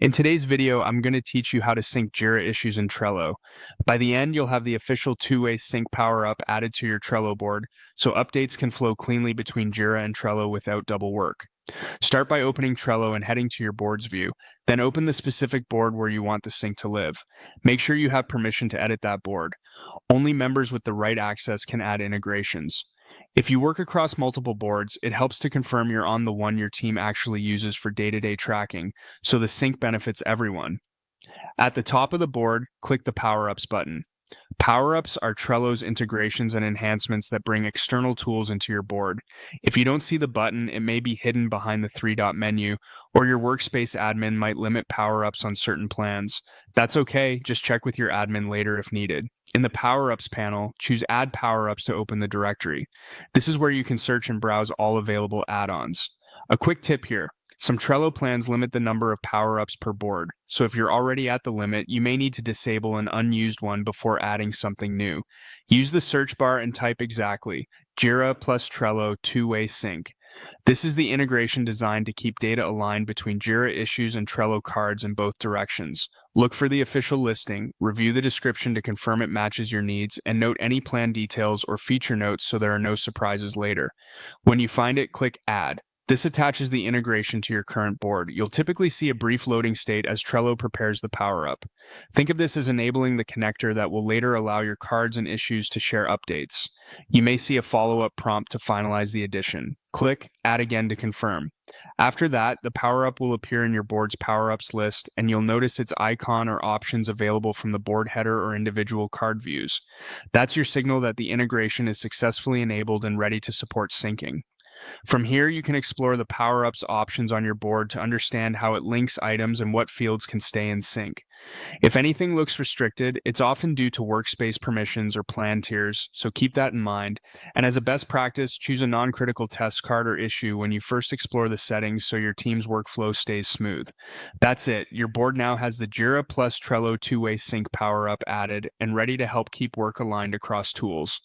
In today's video, I'm going to teach you how to sync Jira issues in Trello. By the end, you'll have the official two-way sync power-up added to your Trello board, so updates can flow cleanly between Jira and Trello without double work. Start by opening Trello and heading to your board's view. Then open the specific board where you want the sync to live. Make sure you have permission to edit that board. Only members with the right access can add integrations. If you work across multiple boards, it helps to confirm you're on the one your team actually uses for day-to-day tracking, so the sync benefits everyone. At the top of the board, click the Power-Ups button. Power-Ups are Trello's integrations and enhancements that bring external tools into your board. If you don't see the button, it may be hidden behind the three-dot menu, or your workspace admin might limit power-ups on certain plans. That's okay, just check with your admin later if needed. In the Power-Ups panel, choose Add Power-Ups to open the directory. This is where you can search and browse all available add-ons. A quick tip here. Some Trello plans limit the number of power-ups per board, so if you're already at the limit, you may need to disable an unused one before adding something new. Use the search bar and type exactly Jira plus Trello two-way sync. This is the integration designed to keep data aligned between Jira issues and Trello cards in both directions. Look for the official listing, review the description to confirm it matches your needs, and note any plan details or feature notes so there are no surprises later. When you find it, click Add. This attaches the integration to your current board. You'll typically see a brief loading state as Trello prepares the power-up. Think of this as enabling the connector that will later allow your cards and issues to share updates. You may see a follow-up prompt to finalize the addition. Click Add Again to confirm. After that, the power-up will appear in your board's power-ups list, and you'll notice its icon or options available from the board header or individual card views. That's your signal that the integration is successfully enabled and ready to support syncing. From here, you can explore the power-ups options on your board to understand how it links items and what fields can stay in sync. If anything looks restricted, it's often due to workspace permissions or plan tiers, so keep that in mind. And as a best practice, choose a non-critical test card or issue when you first explore the settings so your team's workflow stays smooth. That's it. Your board now has the Jira plus Trello two-way sync power-up added and ready to help keep work aligned across tools.